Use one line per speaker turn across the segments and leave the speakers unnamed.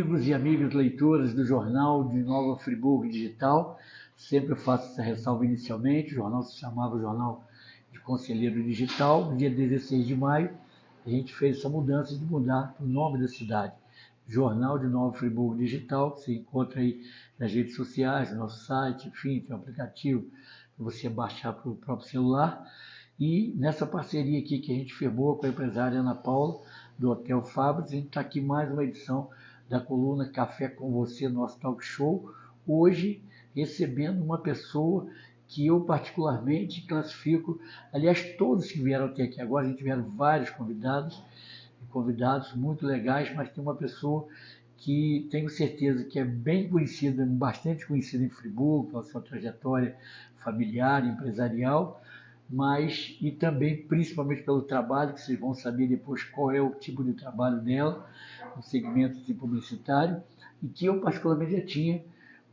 amigos e amigas leitoras do Jornal de Nova Friburgo Digital. Sempre eu faço essa ressalva inicialmente. O jornal se chamava Jornal de Conselheiro Digital. No dia 16 de maio, a gente fez essa mudança de mudar o nome da cidade. Jornal de Nova Friburgo Digital, que você encontra aí nas redes sociais, no nosso site, enfim, tem um aplicativo para você baixar para o próprio celular. E nessa parceria aqui que a gente firmou com a empresária Ana Paula, do Hotel Fábrica, a gente está aqui mais uma edição da coluna Café com Você, nosso talk show, hoje recebendo uma pessoa que eu particularmente classifico, aliás, todos que vieram até aqui agora, a gente tiveram vários convidados muito legais, mas tem uma pessoa que tenho certeza que é bem conhecida, bastante conhecida em Friburgo, pela sua trajetória familiar, empresarial, mas e também principalmente pelo trabalho, que vocês vão saber depois qual é o tipo de trabalho dela, no segmento de publicitário, e que eu particularmente já tinha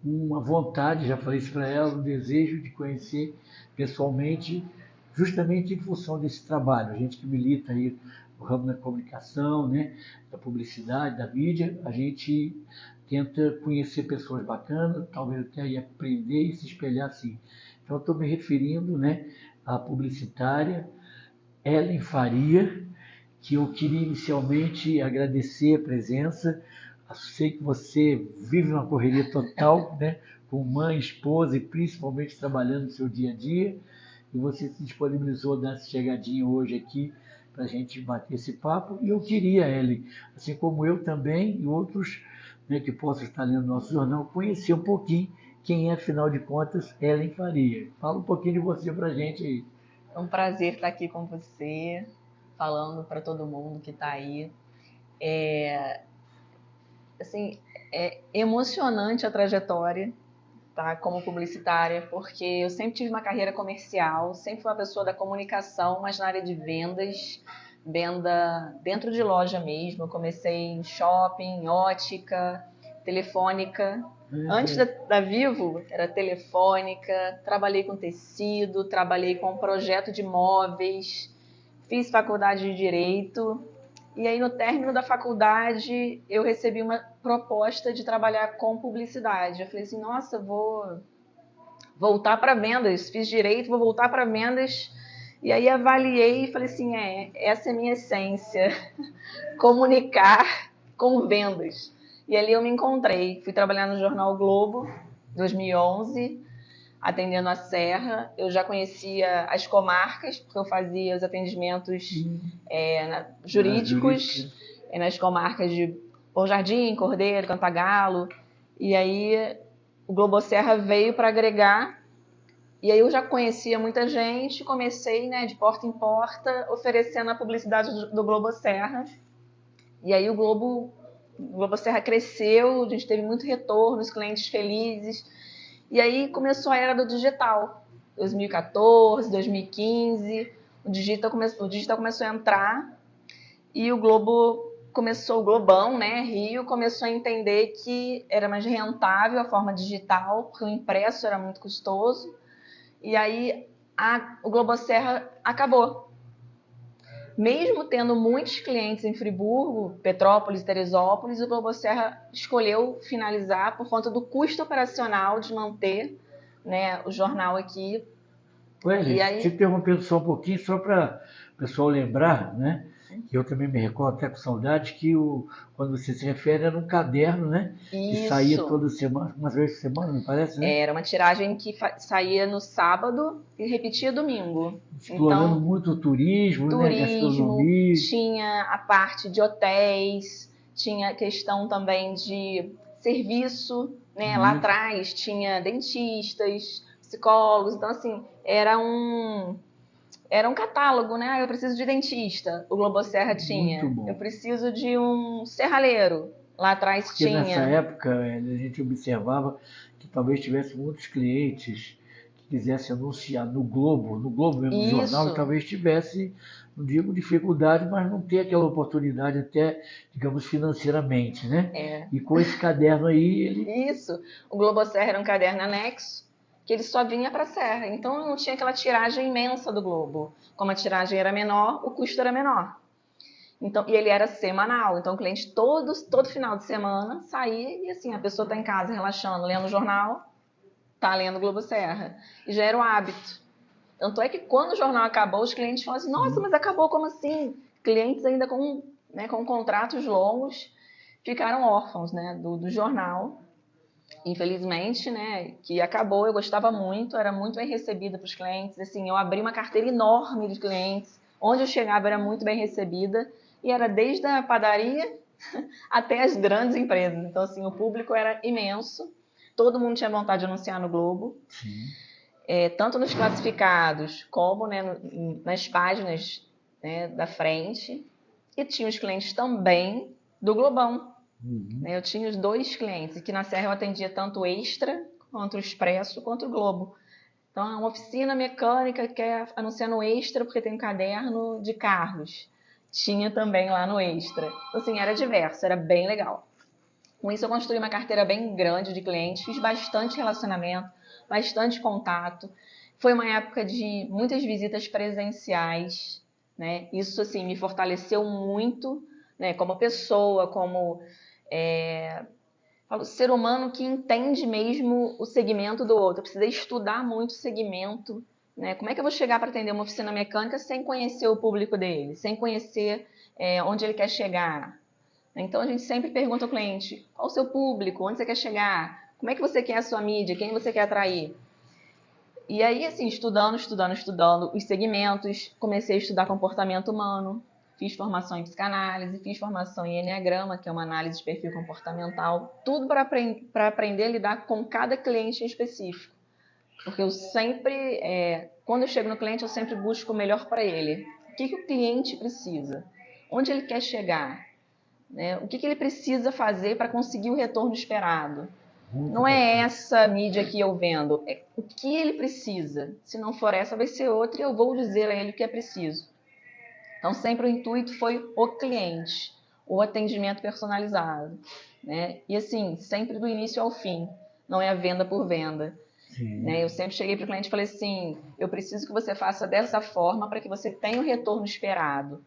uma vontade, já falei isso para ela, um desejo de conhecer pessoalmente, justamente em função desse trabalho. A gente que milita aí no ramo da comunicação, né, da publicidade, da mídia, a gente tenta conhecer pessoas bacanas, talvez até aí aprender e se espelhar assim. Então, eu estou me referindo, né, à publicitária Ellen Faria, que eu queria inicialmente agradecer a presença. Eu sei que você vive uma correria total, né, com mãe, esposa e principalmente trabalhando no seu dia a dia, e você se disponibilizou a dar essa chegadinha hoje aqui para a gente bater esse papo. E eu queria, Ellen, assim como eu também e outros, né, que possam estar lendo nosso jornal, conhecer um pouquinho quem é, afinal de contas, Ellen Faria. Fala um pouquinho de você para a gente aí.
É um prazer estar aqui com você, falando para todo mundo que está aí. É emocionante a trajetória, tá, como publicitária, porque eu sempre tive uma carreira comercial, sempre fui uma pessoa da comunicação, mas na área de vendas, venda dentro de loja mesmo. Eu comecei em shopping, ótica, telefônica. Antes da Vivo, era telefônica, trabalhei com tecido, trabalhei com projeto de móveis, fiz faculdade de Direito. E aí, no término da faculdade, eu recebi uma proposta de trabalhar com publicidade. Eu falei assim, nossa, vou voltar para vendas. Fiz Direito, vou voltar para vendas. E aí avaliei e falei assim, essa é a minha essência, comunicar com vendas. E ali eu me encontrei. Fui trabalhar no Jornal Globo, 2011, atendendo a Serra. Eu já conhecia as comarcas, porque eu fazia os atendimentos jurídicos nas comarcas de Bom Jardim, Cordeiro, Cantagalo. E aí o Globo Serra veio para agregar. E aí eu já conhecia muita gente, comecei, né, de porta em porta, oferecendo a publicidade do Globo Serra. E aí o Globo Serra cresceu, a gente teve muito retorno, os clientes felizes. E aí começou a era do digital, 2014, 2015, o digital começou a entrar e o Globão, né, Rio, começou a entender que era mais rentável a forma digital, porque o impresso era muito custoso, e aí o Globo Serra acabou. Mesmo tendo muitos clientes em Friburgo, Petrópolis, Teresópolis, o Globo Serra escolheu finalizar por conta do custo operacional de manter, né, o jornal aqui.
Te interrompendo só um pouquinho, só para o pessoal lembrar, né? Que eu também me recordo até com saudade, que quando você se refere era um caderno, né?
Isso.
Que saía toda semana, umas vezes por semana, me parece, né?
Era uma tiragem que saía no sábado e repetia domingo.
Explorando então, muito o turismo, né? Gastronomia.
Tinha a parte de hotéis, tinha a questão também de serviço, né? Lá atrás tinha dentistas, psicólogos, então assim, era um catálogo, né? Eu preciso de dentista, o Globo Serra tinha.
Muito bom.
Eu preciso de um serralheiro, lá atrás
porque
tinha.
Nessa época a gente observava que talvez tivesse muitos clientes que quisessem anunciar no Globo mesmo, no jornal, e talvez tivesse, não digo dificuldade, mas não ter aquela oportunidade até, digamos, financeiramente, né? E com esse caderno aí,
Isso. O Globo Serra era um caderno anexo, que ele só vinha para a Serra. Então não tinha aquela tiragem imensa do Globo. Como a tiragem era menor, o custo era menor. Então, e ele era semanal, então o cliente todo final de semana saía e assim, a pessoa está em casa relaxando, lendo o jornal, está lendo o Globo Serra. E já era o hábito. Tanto é que quando o jornal acabou, os clientes falaram assim, nossa, mas acabou como assim? Clientes ainda com contratos longos ficaram órfãos, né, do jornal. Infelizmente, né, que acabou. Eu gostava muito, era muito bem recebida para os clientes. Assim, eu abri uma carteira enorme de clientes. Onde eu chegava era muito bem recebida. E era desde a padaria até as grandes empresas. Então, assim, o público era imenso. Todo mundo tinha vontade de anunciar no Globo. Tanto nos classificados como, né, nas páginas, né, da frente. E tinha os clientes também do Globão. Eu tinha os 2 clientes, que na Serra eu atendia tanto o Extra, quanto o Expresso, quanto o Globo. Então, uma oficina mecânica que quer anunciar no Extra porque tem um caderno de carros. Tinha também lá no Extra. Então, assim, era diverso, era bem legal. Com isso, eu construí uma carteira bem grande de clientes, fiz bastante relacionamento, bastante contato. Foi uma época de muitas visitas presenciais, né? Isso, assim, me fortaleceu muito, né, como pessoa, como ser humano que entende mesmo o segmento do outro. Eu precisei estudar muito o segmento, né? Como é que eu vou chegar para atender uma oficina mecânica sem conhecer o público dele, sem conhecer onde ele quer chegar? Então a gente sempre pergunta ao cliente, qual o seu público, onde você quer chegar, como é que você quer a sua mídia, quem você quer atrair? E aí, assim, estudando os segmentos, comecei a estudar comportamento humano, fiz formação em psicanálise, fiz formação em Enneagrama, que é uma análise de perfil comportamental, tudo para aprender a lidar com cada cliente em específico. Porque eu sempre, quando eu chego no cliente, eu sempre busco o melhor para ele. O que o cliente precisa? Onde ele quer chegar? Né? O que ele precisa fazer para conseguir o retorno esperado? Não é essa mídia que eu vendo, é o que ele precisa. Se não for essa, vai ser outra e eu vou dizer a ele o que é preciso. Então, sempre o intuito foi o cliente, o atendimento personalizado, né? E assim, sempre do início ao fim, não é a venda por venda. Né? Eu sempre cheguei para o cliente e falei assim, eu preciso que você faça dessa forma para que você tenha o retorno esperado.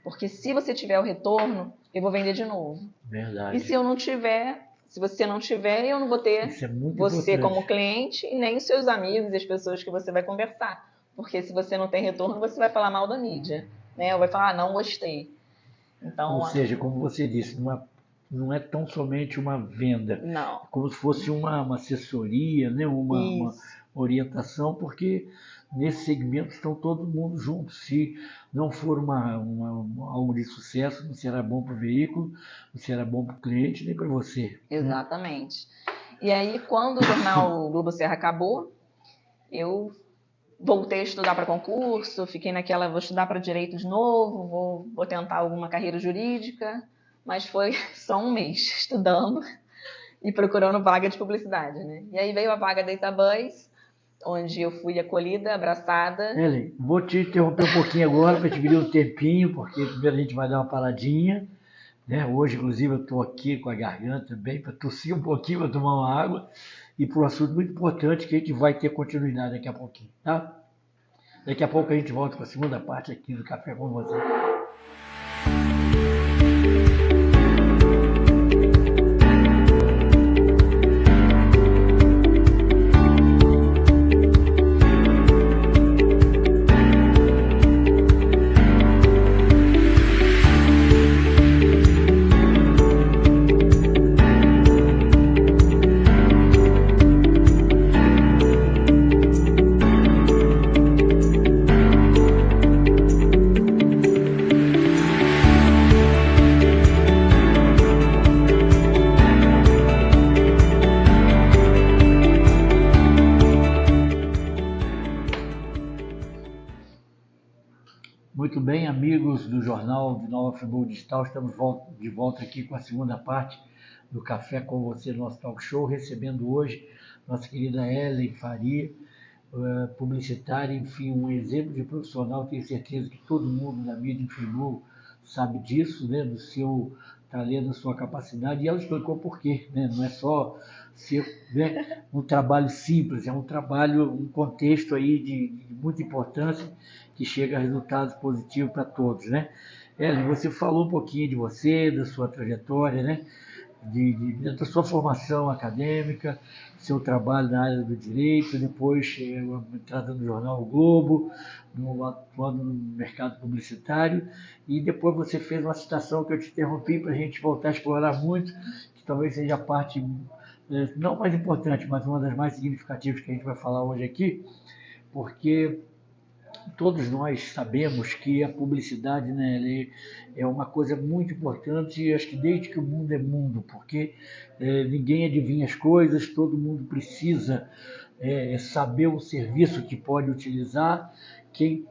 Porque se você tiver o retorno, eu vou vender de novo.
Verdade.
E se eu não tiver, se você não tiver, eu não vou ter você como cliente e nem os seus amigos e as pessoas que você vai conversar. Porque se você não tem retorno, você vai falar mal da mídia, né? Ou vai falar, não gostei. Então,
ou seja, como você disse, não é tão somente uma venda.
Não.
É como se fosse uma assessoria, né? uma orientação, porque nesse segmento estão todo mundo junto. Se não for algo de sucesso, não será bom para o veículo, não será bom para o cliente, nem para você.
Exatamente. E aí, quando o jornal Globo Serra acabou, eu voltei a estudar para concurso, fiquei naquela, vou estudar para direito de novo, vou tentar alguma carreira jurídica, mas foi só um mês estudando e procurando vaga de publicidade, né? E aí veio a vaga da Itabães, onde eu fui acolhida, abraçada.
Ellen, vou te interromper um pouquinho agora para te pedir um tempinho, porque primeiro a gente vai dar uma paradinha, né? Hoje, inclusive, eu estou aqui com a garganta bem para tossir um pouquinho, para tomar uma água, e para um assunto muito importante que a gente vai ter continuidade daqui a pouquinho, tá? Daqui a pouco a gente volta para a segunda parte aqui do Café com você. Muito bem, amigos do Jornal de Nova Friburgo Digital, estamos de volta aqui com a segunda parte do Café com Você, nosso talk show, recebendo hoje nossa querida Ellen Faria, publicitária, enfim, um exemplo de profissional. Tenho certeza que todo mundo na mídia em Friburgo sabe disso, né, do seu talento, da sua capacidade, e ela explicou por quê, né? Não é só ser, né, um trabalho simples, é um trabalho, um contexto aí de muita importância, que chega a resultados positivos para todos, né? Ellen, você falou um pouquinho de você, da sua trajetória, né? Da sua formação acadêmica, seu trabalho na área do direito, depois entrada no jornal O Globo, atuando no mercado publicitário, e depois você fez uma citação que eu te interrompi para a gente voltar a explorar muito, que talvez seja a parte não mais importante, mas uma das mais significativas que a gente vai falar hoje aqui, porque todos nós sabemos que a publicidade, né, é uma coisa muito importante, e acho que desde que o mundo é mundo, porque ninguém adivinha as coisas, todo mundo precisa saber o serviço que pode utilizar, quem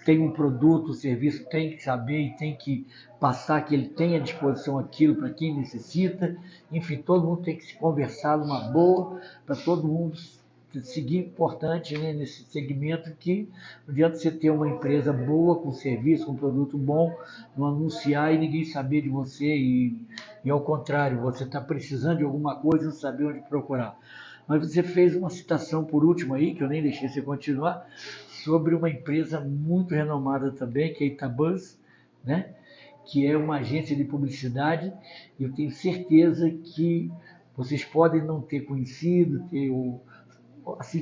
tem um produto, um serviço, tem que saber e tem que passar que ele tem à disposição aquilo para quem necessita. Enfim, todo mundo tem que se conversar numa boa, para todo mundo seguir importante, né, nesse segmento, que não adianta você ter uma empresa boa, com serviço, com produto bom, não anunciar e ninguém saber de você e ao contrário, você está precisando de alguma coisa e não saber onde procurar. Mas você fez uma citação por último aí, que eu nem deixei você continuar, sobre uma empresa muito renomada também, que é a Itabus, né? Que é uma agência de publicidade, e eu tenho certeza que vocês podem não ter conhecido,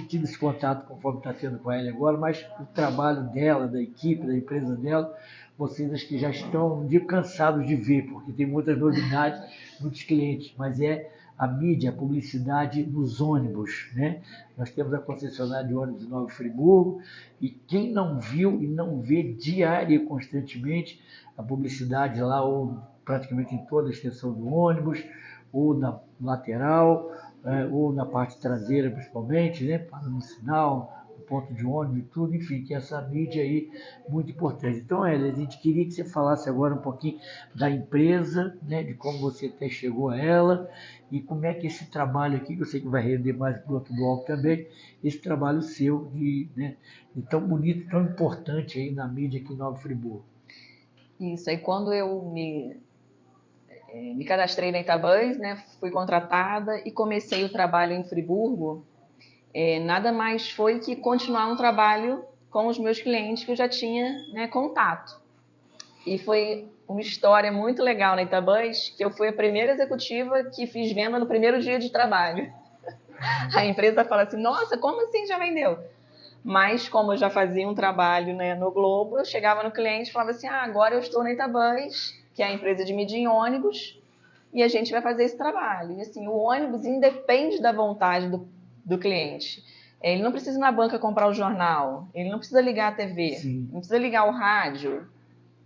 tido esse contato conforme está tendo com ela agora, mas o trabalho dela, da equipe, da empresa dela, vocês acho que já estão cansados de ver, porque tem muitas novidades, muitos clientes, mas é a mídia, a publicidade nos ônibus, né? Nós temos a concessionária de ônibus em Nova Friburgo, e quem não viu e não vê diária e constantemente a publicidade lá, ou praticamente em toda a extensão do ônibus, ou na lateral, ou na parte traseira principalmente, né? Para no sinal, no ponto de ônibus e tudo, enfim, que essa mídia aí muito importante. Então, a gente queria que você falasse agora um pouquinho da empresa, né? De como você até chegou a ela, e como é que esse trabalho aqui, que eu sei que vai render mais para o outro bloco também, esse trabalho seu de tão bonito, tão importante aí na mídia aqui em Nova Friburgo.
Isso, aí quando eu me cadastrei na Itabus, né, fui contratada e comecei o trabalho em Friburgo, nada mais foi que continuar um trabalho com os meus clientes que eu já tinha, né, contato. E foi uma história muito legal na Itabus, que eu fui a primeira executiva que fiz venda no primeiro dia de trabalho. A empresa fala assim, nossa, como assim já vendeu? Mas como eu já fazia um trabalho, né, no Globo, eu chegava no cliente e falava assim, agora eu estou na Itabus, que é a empresa de mídia em ônibus, e a gente vai fazer esse trabalho. E assim, o ônibus independe da vontade do cliente. Ele não precisa ir na banca comprar o jornal, ele não precisa ligar a TV,
Sim.
não precisa ligar o rádio.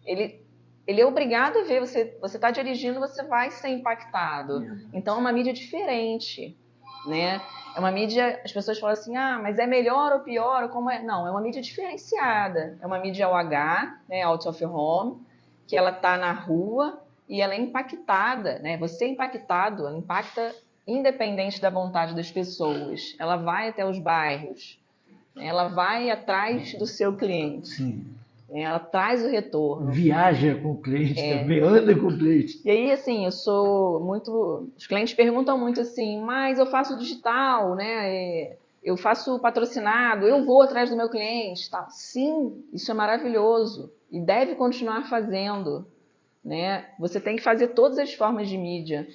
Ele é obrigado a ver, você está dirigindo, você vai ser impactado. Então é uma mídia diferente, né? É uma mídia, as pessoas falam assim, mas é melhor ou pior, ou como é? Não, é uma mídia diferenciada. É uma mídia OH, né, Out of Home, que ela está na rua e ela é impactada, né? Você é impactado, ela impacta independente da vontade das pessoas. Ela vai até os bairros, ela vai atrás do seu cliente.
Sim.
Ela traz o retorno.
Viaja com o cliente também, anda com o cliente.
E aí, assim, eu sou muito... Os clientes perguntam muito assim, mas eu faço digital, né? Eu faço patrocinado, eu vou atrás do meu cliente. Tá? Sim, isso é maravilhoso e deve continuar fazendo, né? Você tem que fazer todas as formas de mídia.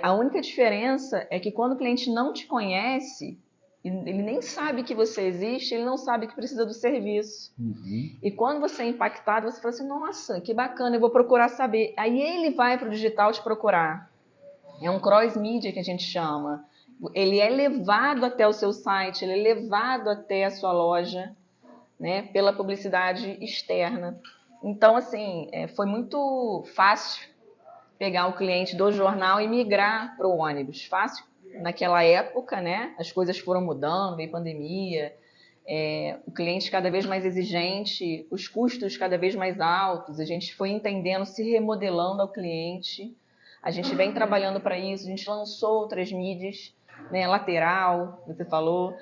A única diferença é que quando o cliente não te conhece, ele nem sabe que você existe, ele não sabe que precisa do serviço.
Uhum.
E quando você é impactado, você fala assim, nossa, que bacana, eu vou procurar saber. Aí ele vai para o digital te procurar. É um cross-mídia que a gente chama. Ele é levado até o seu site, ele é levado até a sua loja, né, pela publicidade externa. Então, assim, foi muito fácil pegar o cliente do jornal e migrar para o ônibus. Fácil naquela época, né? As coisas foram mudando, veio pandemia, o cliente cada vez mais exigente, os custos cada vez mais altos, a gente foi entendendo, se remodelando ao cliente, a gente vem trabalhando para isso, a gente lançou outras mídias, né, lateral, você falou,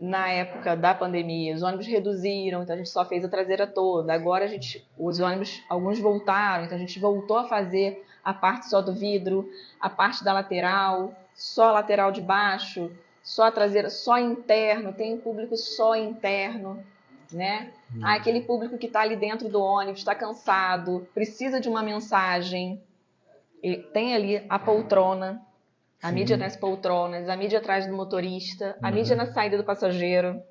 na época da pandemia, os ônibus reduziram, então a gente só fez a traseira toda, agora os ônibus, alguns voltaram, então a gente voltou a fazer a parte só do vidro, a parte da lateral, só a lateral de baixo, só a traseira, só interno, tem um público só interno, né? Aquele público que está ali dentro do ônibus, está cansado, precisa de uma mensagem. E tem ali a poltrona, a mídia nas poltronas, a mídia atrás do motorista, a mídia na saída do passageiro.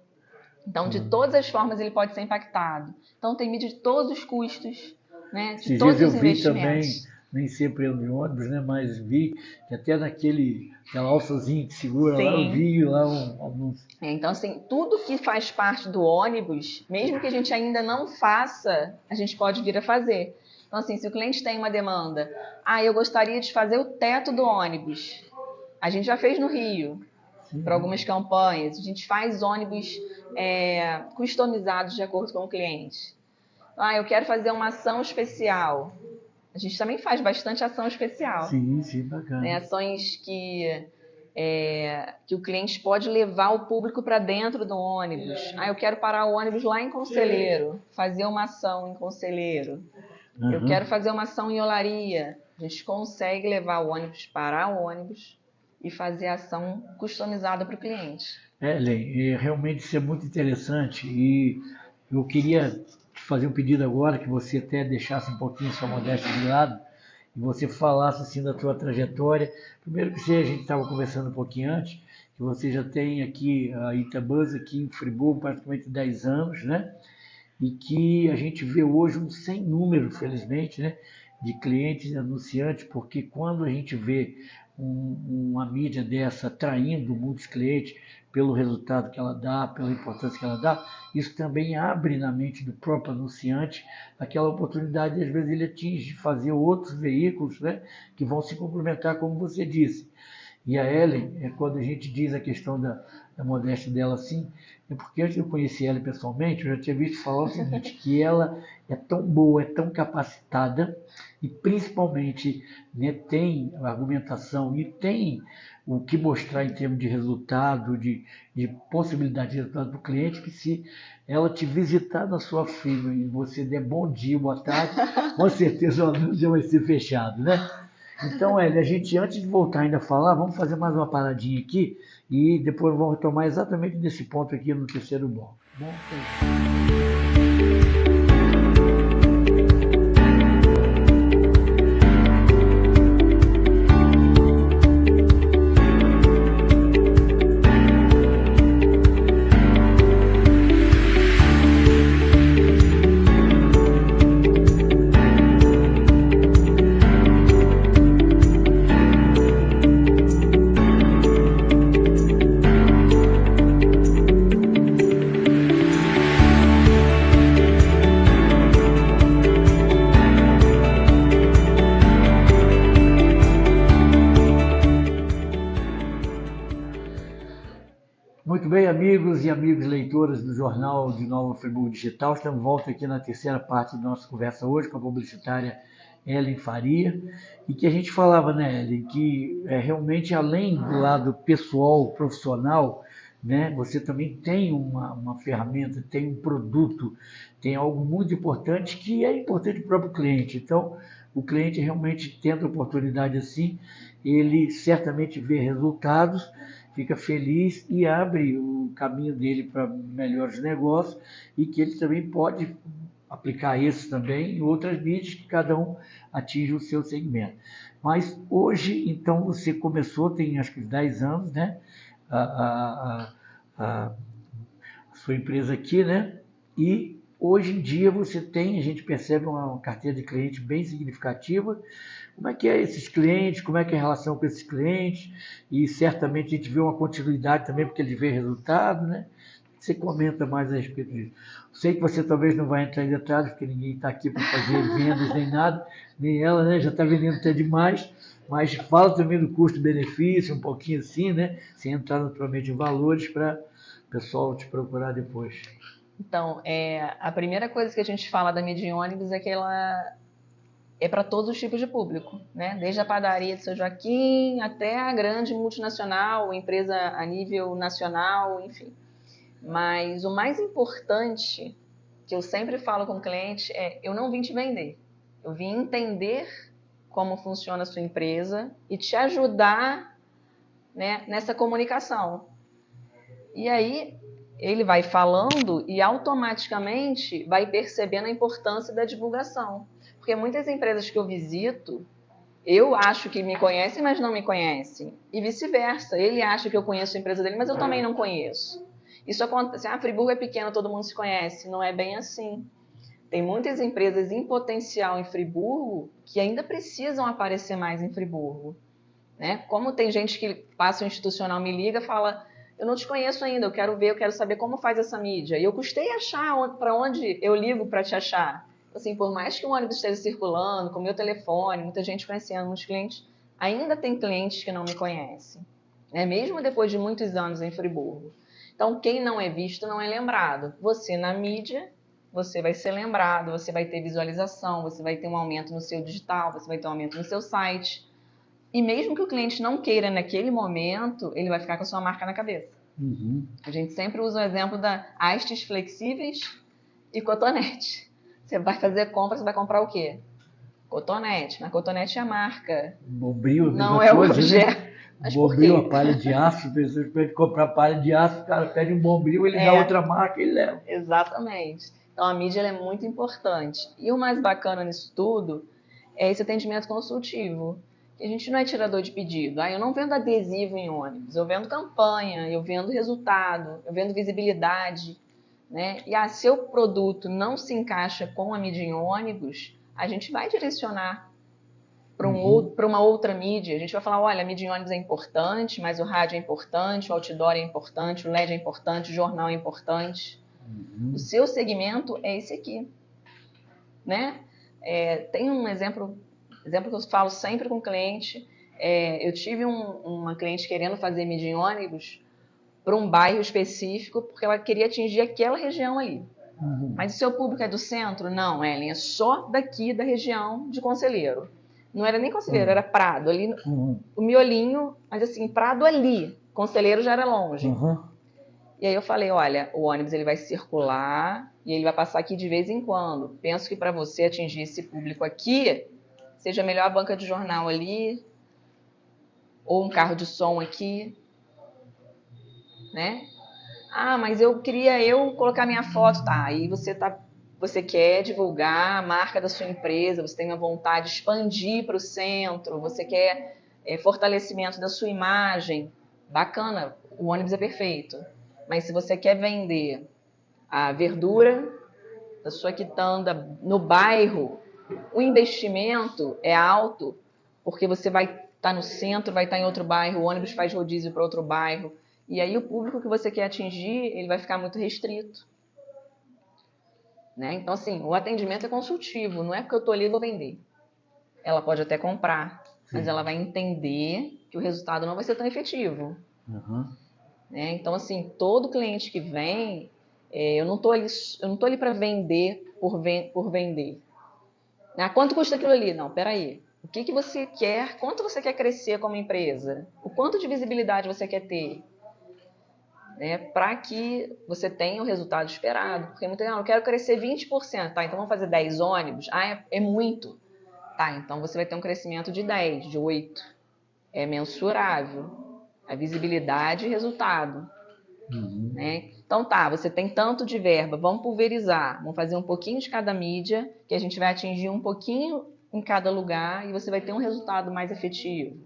Então, de todas as formas, ele pode ser impactado. Então, tem mídia de todos os custos, né? De todos os investimentos.
Também, nem sempre ando de ônibus, né? Mas vi que até aquela alçazinha que segura lá, eu vi lá um anúncio.
Então, assim, tudo que faz parte do ônibus, mesmo que a gente ainda não faça, a gente pode vir a fazer. Então, assim, se o cliente tem uma demanda, eu gostaria de fazer o teto do ônibus. A gente já fez no Rio, para algumas campanhas. A gente faz ônibus customizados de acordo com o cliente. Eu quero fazer uma ação especial. A gente também faz bastante ação especial.
Sim, bacana.
Ações que o cliente pode levar o público para dentro do ônibus. Eu quero parar o ônibus lá em Conselheiro, fazer uma ação em Conselheiro. Eu quero fazer uma ação em Olaria. A gente consegue levar o ônibus, parar o ônibus e fazer a ação customizada para o cliente.
Ellen, realmente isso é muito interessante e eu queria te fazer um pedido agora, que você até deixasse um pouquinho sua modéstia de lado e você falasse assim da tua trajetória. Primeiro que a gente estava conversando um pouquinho antes, que você já tem aqui a Itabus aqui em Friburgo praticamente 10 anos, né? E que a gente vê hoje um sem número, felizmente, né? De clientes e anunciantes, porque quando a gente vê uma mídia dessa atraindo muitos clientes pelo resultado que ela dá, pela importância que ela dá, isso também abre na mente do próprio anunciante aquela oportunidade de, às vezes, ele atinge fazer outros veículos, né, que vão se complementar, como você disse. E a Ellen, quando a gente diz a questão da modéstia dela assim, é porque antes de eu conhecer ela pessoalmente, eu já tinha visto falar o seguinte, que ela é tão boa, é tão capacitada, e principalmente, né, tem argumentação e tem o que mostrar em termos de resultado, de possibilidade de resultado para o cliente, que se ela te visitar na sua firma e você der bom dia, boa tarde, com certeza o anúncio já vai ser fechado, né? Então, a gente, antes de voltar ainda a falar, vamos fazer mais uma paradinha aqui e depois vamos retomar exatamente desse ponto aqui no terceiro bloco. Bom, muito bem, amigos e amigas leitoras do Jornal de Nova Friburgo Digital, estamos de volta aqui na terceira parte da nossa conversa hoje com a publicitária Ellen Faria, e que a gente falava, né, Ellen, que realmente além do lado pessoal, profissional, né, você também tem uma ferramenta, tem um produto, tem algo muito importante que é importante para o próprio cliente. Então, o cliente realmente tendo a oportunidade assim, ele certamente vê resultados, fica feliz e abre o caminho dele para melhores negócios e que ele também pode aplicar isso também em outras mídias que cada um atinge o seu segmento. Mas hoje, então, você começou, tem acho que 10 anos, né? A sua empresa aqui, né? E hoje em dia você tem, a gente percebe uma carteira de clientes bem significativa. Como é que é esses clientes, como é que é a relação com esses clientes? E certamente a gente vê uma continuidade também, porque eles veem resultado, né? Você comenta mais a respeito disso. Sei que você talvez não vai entrar em detalhes, porque ninguém está aqui para fazer vendas nem nada, nem ela, né? Já está vendendo até demais, mas fala também do custo-benefício, um pouquinho assim, né? Sem entrar naturalmente em valores para o pessoal te procurar depois.
Então, a primeira coisa que a gente fala da mídia em ônibus é que ela é para todos os tipos de público, né? Desde a padaria de São Joaquim até a grande multinacional, empresa a nível nacional, enfim. Mas o mais importante que eu sempre falo com o cliente é: eu não vim te vender, eu vim entender como funciona a sua empresa e te ajudar, né, nessa comunicação. E aí ele vai falando e automaticamente vai percebendo a importância da divulgação. Porque muitas empresas que eu visito, eu acho que me conhecem, mas não me conhecem. E vice-versa. Ele acha que eu conheço a empresa dele, mas eu também não conheço. Isso acontece. Friburgo é pequeno, todo mundo se conhece. Não é bem assim. Tem muitas empresas em potencial em Friburgo que ainda precisam aparecer mais em Friburgo. Né? Como tem gente que passa o institucional, me liga e fala: eu não te conheço ainda, eu quero ver, eu quero saber como faz essa mídia. E eu custei achar para onde eu ligo para te achar. Assim, por mais que o ônibus esteja circulando, com o meu telefone, muita gente conhecendo, muitos clientes, ainda tem clientes que não me conhecem, né? Mesmo depois de muitos anos em Friburgo. Então, quem não é visto não é lembrado. Você na mídia, você vai ser lembrado, você vai ter visualização, você vai ter um aumento no seu digital, você vai ter um aumento no seu site. E mesmo que o cliente não queira naquele momento, ele vai ficar com a sua marca na cabeça.
Uhum.
A gente sempre usa o exemplo da hastes flexíveis e cotonete. Você vai fazer compra, você vai comprar o quê? Cotonete. Mas cotonete é a marca.
Bombril, a
Não
mesma
é o
coisa,
objeto.
né?
Mas por
Bombril, a
quê?
palha de aço, as pessoas pedem comprar palha de aço, o cara pede um bombril, ele dá
É,
outra marca e ele leva.
exatamente. Então a mídia ela é muito importante. E o mais bacana nisso tudo é esse atendimento consultivo. A gente não é tirador de pedido. Eu não vendo adesivo em ônibus, eu vendo campanha, eu vendo resultado, eu vendo visibilidade. Né? E se o produto não se encaixa com a mídia em ônibus, a gente vai direcionar para uma outra mídia. A gente vai falar: olha, a mídia em ônibus é importante, mas o rádio é importante, o outdoor é importante, o LED é importante, o jornal é importante. O seu segmento é esse aqui. Né? Tem um exemplo que eu falo sempre com o cliente. Eu tive uma cliente querendo fazer mídia em ônibus para um bairro específico, porque ela queria atingir aquela região ali. Mas o seu público é do centro? Não, Ellen, é só daqui da região de Conselheiro. Não era nem Conselheiro, era Prado, ali o miolinho, mas assim, Prado ali, Conselheiro já era longe. E aí eu falei: olha, o ônibus ele vai circular e ele vai passar aqui de vez em quando. Penso que para você atingir esse público aqui, seja melhor a banca de jornal ali, ou um carro de som aqui, né? Mas eu queria colocar minha foto. Tá, aí você quer divulgar a marca da sua empresa, você tem uma vontade de expandir para o centro, você quer fortalecimento da sua imagem. Bacana, o ônibus é perfeito. Mas se você quer vender a verdura da sua quitanda no bairro, o investimento é alto, porque você vai estar no centro, vai estar em outro bairro, o ônibus faz rodízio para outro bairro. E aí o público que você quer atingir, ele vai ficar muito restrito. Né? Então, assim, o atendimento é consultivo, não é porque eu estou ali e vou vender. Ela pode até comprar, mas ela vai entender que o resultado não vai ser tão efetivo. Né? Então, assim, todo cliente que vem, eu não estou ali para vender por vender. Quanto custa aquilo ali? Não, peraí. O que você quer? Quanto você quer crescer como empresa? O quanto de visibilidade você quer ter? Né, para que você tenha o resultado esperado. Porque muita gente, eu quero crescer 20%. Tá, então vamos fazer 10 ônibus? É muito. Tá, então você vai ter um crescimento de 10, de 8. É mensurável. A visibilidade e resultado. Né? Então tá, você tem tanto de verba, vamos pulverizar. Vamos fazer um pouquinho de cada mídia, que a gente vai atingir um pouquinho em cada lugar e você vai ter um resultado mais efetivo.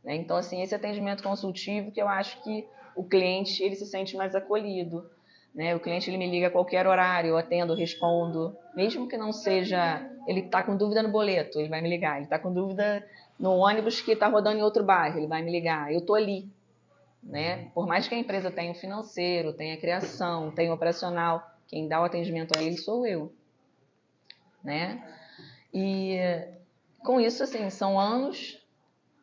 Né? Então, assim, esse atendimento consultivo que eu acho que o cliente ele se sente mais acolhido. Né? O cliente ele me liga a qualquer horário, eu atendo, respondo. Mesmo que não seja... Ele está com dúvida no boleto, ele vai me ligar. Ele está com dúvida no ônibus que está rodando em outro bairro, ele vai me ligar. Eu estou ali. Né? Por mais que a empresa tenha o financeiro, tenha a criação, tenha o operacional, quem dá o atendimento a ele sou eu. Né? E com isso, assim, são anos...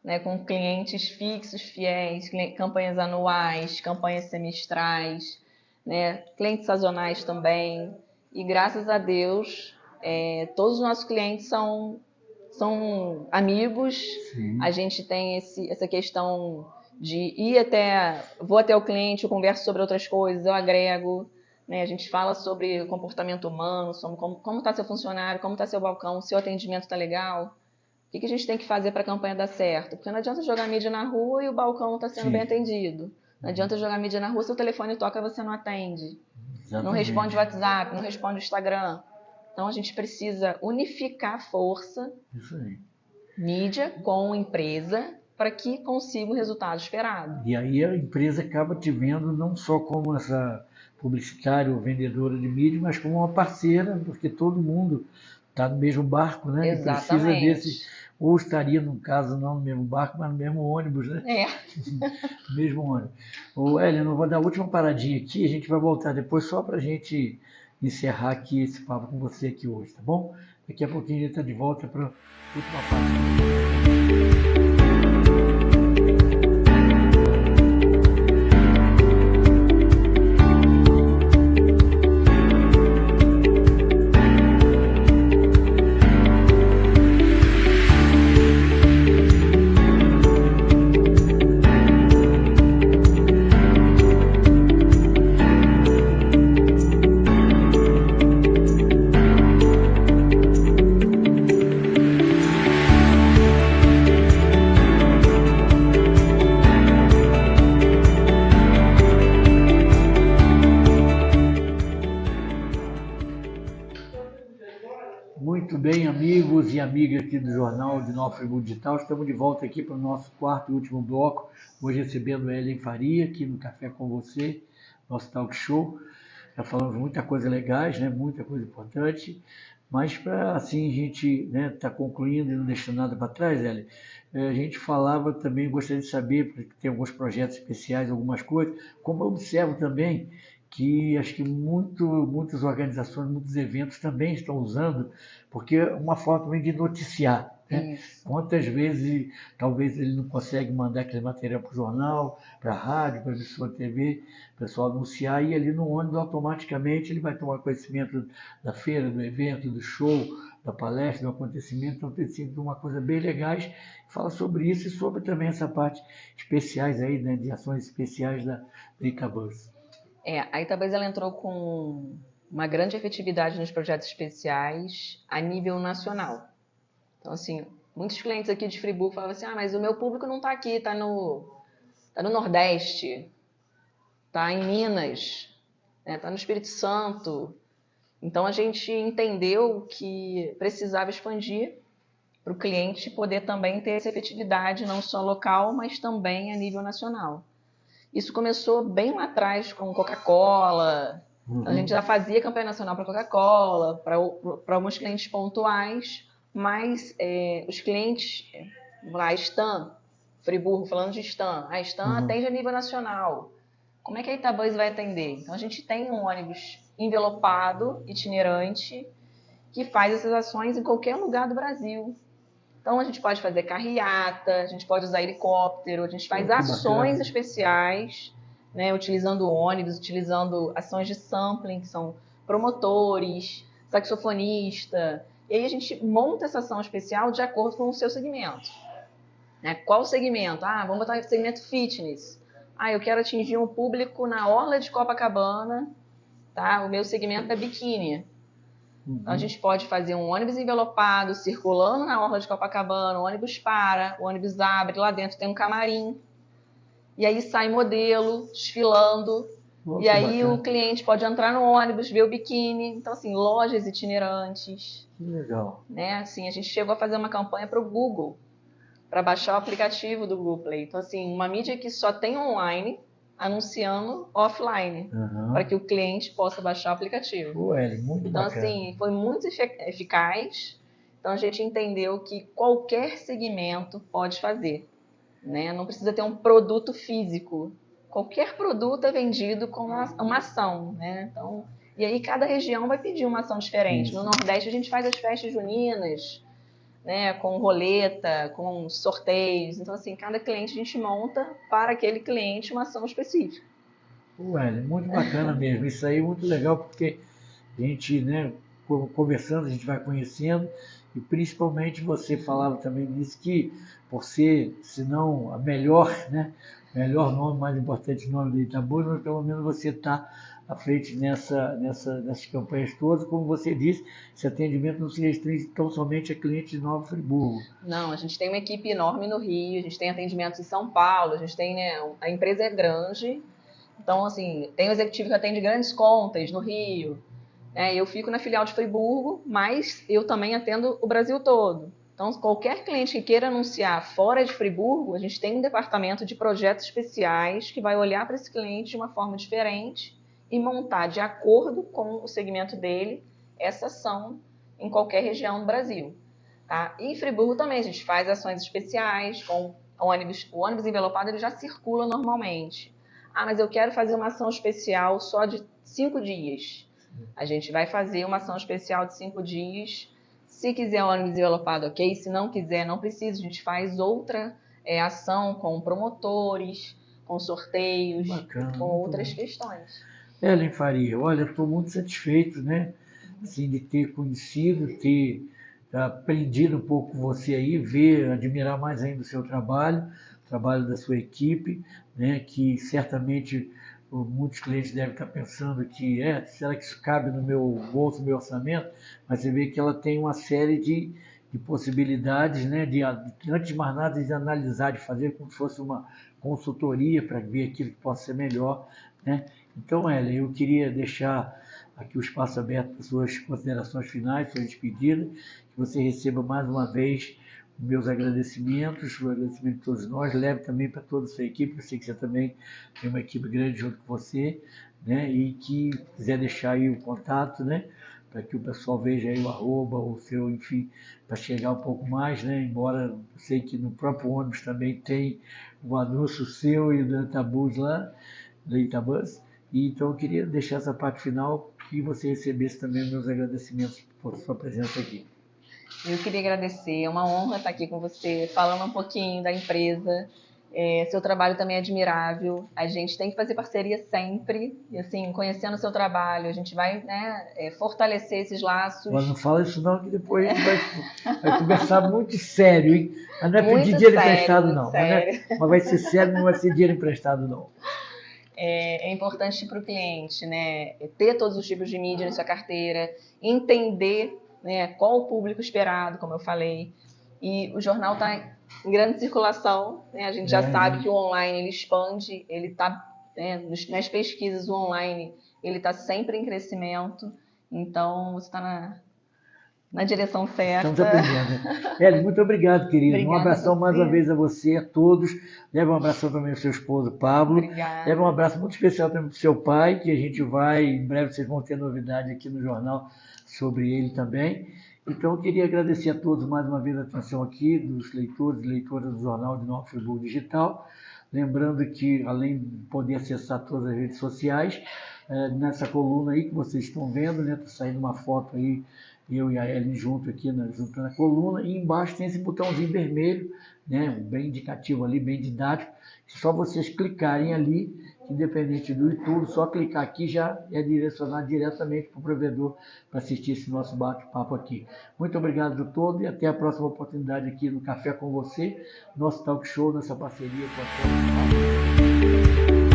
Né, com clientes fixos, fiéis, campanhas anuais, campanhas semestrais, né, clientes sazonais também. E graças a Deus, todos os nossos clientes são amigos. A gente tem essa questão de vou até o cliente, eu converso sobre outras coisas, eu agrego. Né, a gente fala sobre o comportamento humano, sobre como está seu funcionário, como está seu balcão, seu atendimento está legal. O que a gente tem que fazer para a campanha dar certo? Porque não adianta jogar mídia na rua e o balcão não está sendo bem atendido. Não adianta jogar mídia na rua, se o telefone toca e você não atende.
Exatamente.
Não responde o WhatsApp, não responde o Instagram. Então a gente precisa unificar a força,
Isso aí.
mídia com empresa, para que consiga o resultado esperado.
E aí a empresa acaba te vendo não só como essa publicitária ou vendedora de mídia, mas como uma parceira, porque todo mundo está no mesmo barco, né? E precisa
Exatamente.
desse, ou estaria, no caso, não no mesmo barco, mas no mesmo ônibus, né? Mesmo ônibus. Ô, Hélio, eu vou dar a última paradinha aqui, a gente vai voltar depois só para a gente encerrar aqui esse papo com você aqui hoje, tá bom? Daqui a pouquinho a gente está de volta para a última parte. Muito bem, amigos e amigas aqui do Jornal de Nova Friburgo Digital, estamos de volta aqui para o nosso quarto e último bloco, hoje recebendo a Ellen Faria aqui no Café com Você, nosso talk show. Já falamos muita coisa legais, né? Muita coisa importante, mas para assim a gente tá concluindo e não deixando nada para trás, Ellen, a gente falava também, gostaria de saber, porque tem alguns projetos especiais, algumas coisas, como eu observo também que acho que muitas organizações, muitos eventos também estão usando, porque é uma forma também de noticiar. Né? Quantas vezes talvez ele não consegue mandar aquele material para o jornal, para a rádio, para a emissora de TV, o pessoal anunciar, e ali no ônibus automaticamente ele vai tomar conhecimento da feira, do evento, do show, da palestra, do acontecimento. Então tem sido uma coisa bem legais. Fala sobre isso e sobre também essa parte especiais aí, né, de ações especiais da Icabus.
A Itabus ela entrou com uma grande efetividade nos projetos especiais a nível nacional. Então, assim, muitos clientes aqui de Friburgo falavam assim, mas o meu público não está aqui, está no Nordeste, está em Minas, está no Espírito Santo. Então, a gente entendeu que precisava expandir para o cliente poder também ter essa efetividade não só local, mas também a nível nacional. Isso começou bem lá atrás com Coca-Cola. A gente já fazia campanha nacional para Coca-Cola, para alguns clientes pontuais, mas os clientes, vamos lá, Stan, Friburgo, falando de Stan, a Stan atende a nível nacional. Como é que a Itabus vai atender? Então a gente tem um ônibus envelopado, itinerante, que faz essas ações em qualquer lugar do Brasil. Então, a gente pode fazer carreata, a gente pode usar helicóptero, a gente faz ações especiais, né, utilizando ônibus, utilizando ações de sampling, que são promotores, saxofonista. E aí a gente monta essa ação especial de acordo com o seu segmento. Né? Qual segmento? Vamos botar o segmento fitness. Eu quero atingir um público na orla de Copacabana, tá? O meu segmento é biquíni. Então, a gente pode fazer um ônibus envelopado, circulando na orla de Copacabana, o ônibus para, o ônibus abre, lá dentro tem um camarim, e aí sai modelo, desfilando, e aí o cliente pode entrar no ônibus, ver o biquíni. Então, assim, lojas itinerantes.
Que legal.
Né? Assim, a gente chegou a fazer uma campanha para o Google, para baixar o aplicativo do Google Play. Então, assim, uma mídia que só tem online, anunciando offline, para que o cliente possa baixar o aplicativo.
Muito
então,
bacana.
assim, foi muito eficaz. Então, a gente entendeu que qualquer segmento pode fazer. Né? Não precisa ter um produto físico. Qualquer produto é vendido com uma ação. Né? Então, e aí, cada região vai pedir uma ação diferente. No Nordeste, a gente faz as festas juninas, né, com roleta, com sorteios. Então, assim, cada cliente a gente monta para aquele cliente uma ação específica.
Muito bacana mesmo. Isso aí é muito legal porque a gente, né, conversando, a gente vai conhecendo e principalmente você falava também disso que por ser, se não a melhor, né, melhor nome, mais importante nome da Itabus, mas pelo menos você está à frente nessas campanhas todas. Como você disse, esse atendimento não se restringe tão somente a clientes de Nova Friburgo.
Não, a gente tem uma equipe enorme no Rio, a gente tem atendimentos em São Paulo, a gente tem, né, a empresa é grande, então, assim, tem o executivo que atende grandes contas no Rio, né, eu fico na filial de Friburgo, mas eu também atendo o Brasil todo. Então, qualquer cliente que queira anunciar fora de Friburgo, a gente tem um departamento de projetos especiais que vai olhar para esse cliente de uma forma diferente e montar, de acordo com o segmento dele, essa ação em qualquer região do Brasil. Tá? E em Friburgo também a gente faz ações especiais com o ônibus envelopado, ele já circula normalmente. Ah, mas eu quero fazer uma ação especial só de 5 dias. A gente vai fazer uma ação especial de 5 dias. Se quiser o ônibus envelopado, ok. Se não quiser, não precisa. A gente faz outra ação com promotores, com sorteios,
Bacana,
com outras questões.
Ellen Faria, olha, estou muito satisfeito, né? Assim, de ter conhecido, ter aprendido um pouco com você aí, ver, admirar mais ainda o seu trabalho, o trabalho da sua equipe, né? Que certamente muitos clientes devem estar pensando que, será que isso cabe no meu bolso, no meu orçamento? Mas você vê que ela tem uma série de possibilidades, né? Antes de mais nada, de analisar, de fazer como se fosse uma consultoria para ver aquilo que possa ser melhor, né? Então, Ellen, eu queria deixar aqui o espaço aberto para suas considerações finais, sua despedida, que você receba mais uma vez meus agradecimentos, o agradecimento de todos nós, leve também para toda a sua equipe, eu sei que você também tem uma equipe grande junto com você, né? E que quiser deixar aí o contato, né? Para que o pessoal veja aí o arroba, o seu, enfim, para chegar um pouco mais, né? Embora eu sei que no próprio ônibus também tem o anúncio seu e do Itabus lá, do Itabus. E então eu queria deixar essa parte final que você recebesse também meus agradecimentos por sua presença aqui.
Eu queria agradecer, é uma honra estar aqui com você, falando um pouquinho da empresa. Seu trabalho também é admirável. A gente tem que fazer parceria sempre. E assim, conhecendo o seu trabalho, a gente vai, né, fortalecer esses laços.
Mas não fala isso não, que depois a gente vai conversar muito sério, hein? Mas não é
Muito
pedir dinheiro
sério,
emprestado, não.
sério.
Mas vai ser sério, não vai ser dinheiro emprestado, não.
É importante para o cliente, né, ter todos os tipos de mídia na sua carteira, entender, né, qual o público esperado, como eu falei. E o jornal está em grande circulação, né, a gente já sabe que o online ele expande, ele está, né, nas pesquisas, o online ele está sempre em crescimento, então você está na direção certa.
Estamos aprendendo. Ellen, muito obrigado, querido.
Obrigada,
Um abração mais uma vez a você, a todos. Leva um abração também ao seu esposo, Pablo.
Obrigada.
Leva um abraço muito especial também para o seu pai, que a gente vai, em breve vocês vão ter novidade aqui no jornal sobre ele também. Então, eu queria agradecer a todos mais uma vez a atenção aqui, dos leitores e leitoras do Jornal de Nova Friburgo Digital. Lembrando que, além de poder acessar todas as redes sociais, nessa coluna aí que vocês estão vendo, né, está saindo uma foto aí, eu e a Ellen junto aqui junto na coluna, e embaixo tem esse botãozinho vermelho, né, bem indicativo ali, bem didático, que só vocês clicarem ali, independente do YouTube, só clicar aqui já é direcionado diretamente para o provedor para assistir esse nosso bate-papo aqui. Muito obrigado a todos e até a próxima oportunidade aqui no Café com Você, nosso talk show, nessa parceria com a